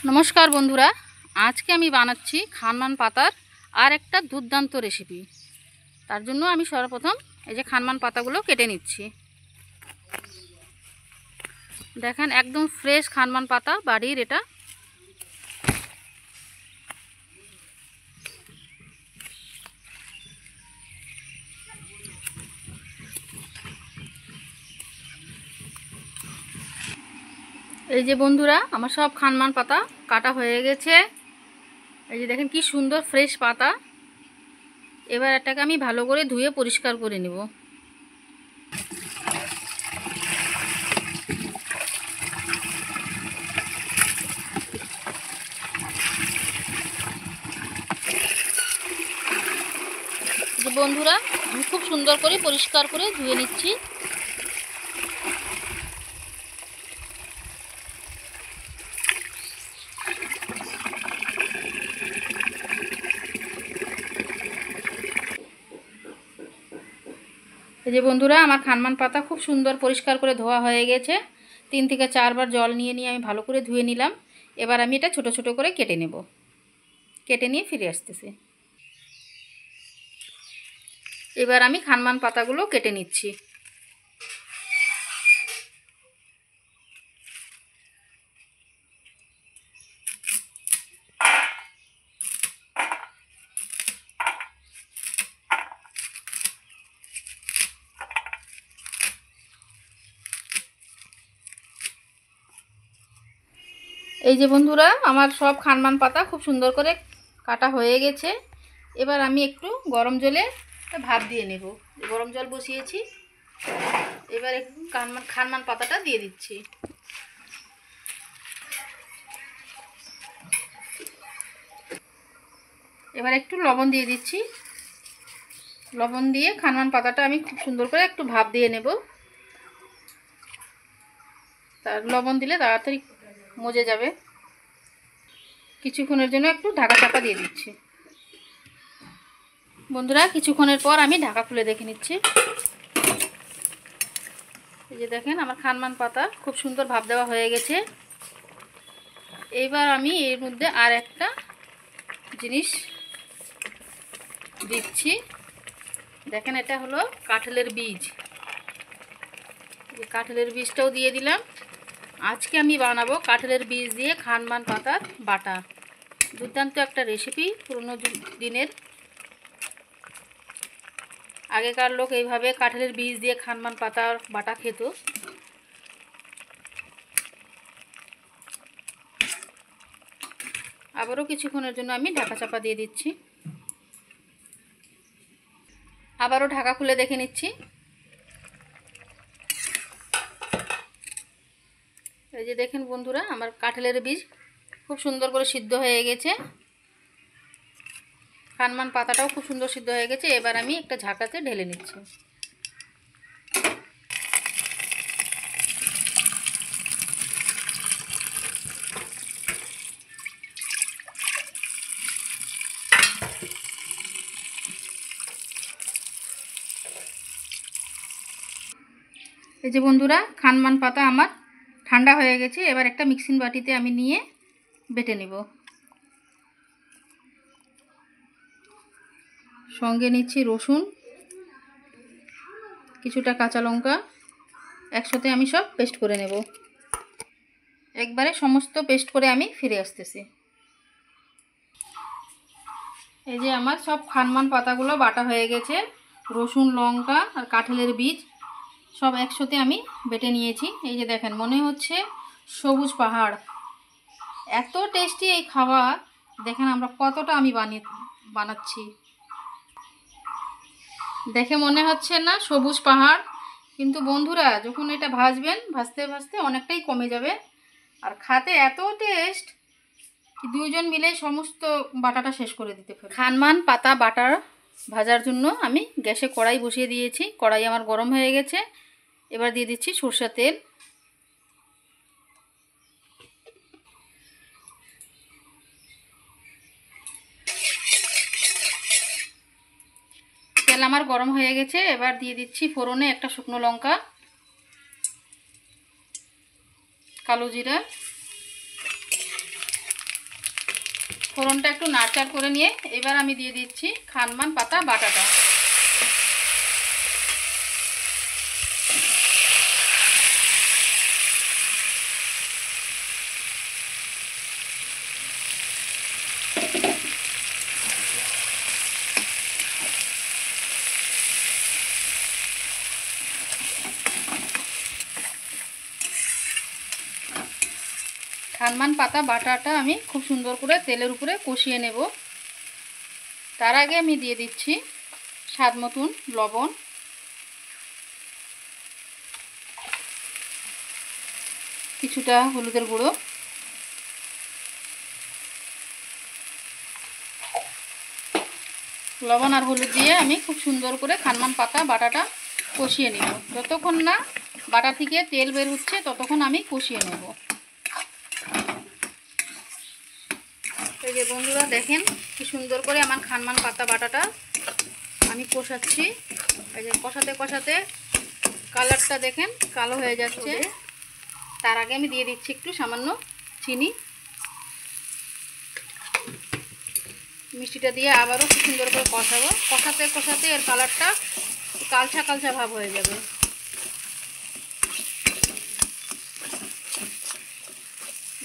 নমস্কার বন্ধুরা, আজকে আমি বানাচ্ছি খানমান পাতার আর একটা দুর্দান্ত রেসিপি। তার জন্য আমি সর্বপ্রথম এই যে খানমান পাতাগুলো কেটে নিচ্ছি। দেখেন একদম ফ্রেশ খানমান পাতা বাড়ির এটা। এই যে বন্ধুরা, আমার সব খানমান পাতা কাটা হয়ে গেছে। এই যে দেখেন কি সুন্দর ফ্রেশ পাতা। এবার এটাকে আমি ভালো করে ধুয়ে পরিষ্কার করে নেব। যে বন্ধুরা, আমি খুব সুন্দর করে পরিষ্কার করে ধুয়ে নিচ্ছি। এই যে বন্ধুরা, আমার খানমান পাতা খুব সুন্দর পরিষ্কার করে ধোয়া হয়ে গেছে। 3 থেকে 4 বার জল নিয়ে আমি ভালো করে ধুয়ে নিলাম। এবার আমি এটা ছোট ছোট করে কেটে নেব। কেটে নিয়ে ফিরে আসতেছি। এবার আমি খানমান পাতাগুলো কেটে নিচ্ছি। এই যে বন্ধুরা, আমার সব খানমান পাতা খুব সুন্দর করে কাটা হয়ে গেছে। এবার আমি একটু গরম জলে ভাপ দিয়ে নেব। গরম জল বসিয়েছি। এবার খানমান পাতাটা দিয়ে দিচ্ছি। এবার একটু লবণ দিয়ে দিচ্ছি। লবণ দিয়ে খানমান পাতাটা আমি খুব সুন্দর করে একটু ভাপ দিয়ে নেব। তার লবণ দিলে তাড়াতাড়ি মজে যাবে। কিছুক্ষণের জন্য একটু ঢাকা চাপা দিয়ে দিচ্ছি। বন্ধুরা, কিছুক্ষণের পর আমি ঢাকা খুলে দেখে নিচ্ছি। এই যে দেখেন, আমার খানমান পাতা খুব সুন্দর ভাপ দেওয়া হয়ে গেছে। এইবার আমি এর মধ্যে আর একটা জিনিস দিচ্ছি। দেখেন, এটা হলো কাঁঠালের বীজ। এই কাঁঠালের বীজটাও দিয়ে দিলাম। আজকে আমি বানাবো কাঁঠালের বীজ দিয়ে খানমান পাতার বাটা। দুর্দান্ত একটা রেসিপি, পুরনো দিনের। আগেকার লোক এইভাবে কাঁঠালের বীজ দিয়ে খানমান পাতার বাটা খেত। আবারও কিছুক্ষণের জন্য আমি ঢাকা চাপা দিয়ে দিচ্ছি। আবারও ঢাকা খুলে দেখে নিচ্ছি। এই যে দেখেন বন্ধুরা, আমার কাঁঠালের বীজ খুব সুন্দর করে সিদ্ধ হয়ে গেছে। খানমান পাতাটাও খুব সুন্দর সিদ্ধ হয়ে গেছে। এবার আমি একটা ঝাঁকাতে ঢেলে নিচ্ছি। এই যে বন্ধুরা, খানমান পাতা আমার ঠান্ডা হয়ে গেছে। এবার একটা মিক্সিং বাটিতে আমি নিয়ে বেটে নেব। সঙ্গে নিচ্ছি রসুন, কিছুটা কাঁচা লঙ্কা। একসাথে আমি সব পেস্ট করে নেব। একবারে সমস্ত পেস্ট করে আমি ফিরে আসতেছি। এই যে আমার সব খানমান পাতাগুলো বাটা হয়ে গেছে। রসুন, লঙ্কা আর কাঁঠালের বীজ সব একসাথে আমি বেটে নিয়েছি। এই যে দেখেন, মনে হচ্ছে সবুজ পাহাড়। এত টেস্টি এই খাবার। দেখেন আমরা কতটা আমি বানাচ্ছি। দেখে মনে হচ্ছে না সবুজ পাহাড়, কিন্তু বন্ধুরা যখন এটা ভাজবেন, ভাজতে ভাজতে অনেকটাই কমে যাবে। আর খাতে এত টেস্ট কি দুইজন মিলে সমস্ত বাটাটা শেষ করে দিতে পারে। খানমান পাতা বাটার ভাজার জন্য আমি গ্যাসে কড়াই বসিয়ে দিয়েছি। কড়াই আমার গরম হয়ে গেছে। এবার দিয়ে দিচ্ছি সরষের তেল। তেল আমার গরম হয়ে গেছে। এবার দিয়ে দিচ্ছি ফোড়নে একটা শুকনো লঙ্কা, কালো জিরা, ফোড়নটা একটু নাড়চাড় করে নিয়ে এবার আমি দিয়ে দিচ্ছি খানমান পাতা বাটাটা। খানমান পাতা বাটাটা আমি খুব সুন্দর করে তেলের উপরে কষিয়ে নেব। তার আগে আমি দিয়ে দিচ্ছি স্বাদ মতন লবণ, কিছুটা হলুদের গুঁড়ো, লবণ আর হলুদ দিয়ে আমি খুব সুন্দর করে খানমান পাতা বাটাটা কষিয়ে নেব। যতক্ষণ না বাটা থেকে তেল বের হচ্ছে ততক্ষণ আমি কষিয়ে নেব। এই যে বন্ধুরা দেখেন কি সুন্দর করে আমার খানমান পাতা বাটাটা আমি কষাচ্ছি। এই যে কষাতে কষাতে কালারটা দেখেন কালো হয়ে যাচ্ছে। তার আগে আমি দিয়ে দিচ্ছি একটু সামান্য চিনি। মিষ্টিটা দিয়ে আবারও খুব সুন্দর করে কষাবো। কষাতে কষাতে এর কালারটা কালচা কালচা ভাব হয়ে যাবে।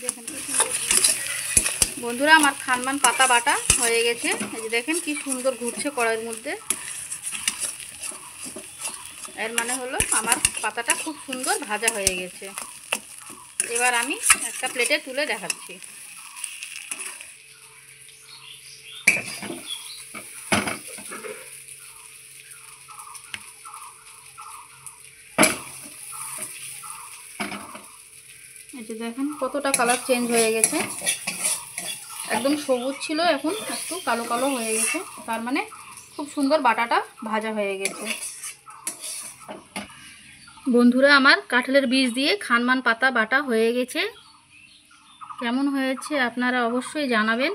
দেখেন কি সুন্দর বন্ধুরা আমার খানমান পাতা বাটা হয়ে গেছে। এই যে দেখেন কি সুন্দর ঘুরছে কড়াইয়ের মধ্যে। এর মানে হলো আমার পাতাটা খুব সুন্দর ভাজা হয়ে গেছে। এবার আমি একটা প্লেটে তুলে দেখাচ্ছি। এই যে দেখেন কতটা কালার চেঞ্জ হয়ে গেছে। একদম সবুজ ছিল, এখন একটু কালো কালো হয়ে গেছে। তার মানে খুব সুন্দর বাটাটা ভাজা হয়ে গেছে। বন্ধুরা আমার কাঁঠালের বীজ দিয়ে খানমান পাতা বাটা হয়ে গেছে। কেমন হয়েছে আপনারা অবশ্যই জানাবেন।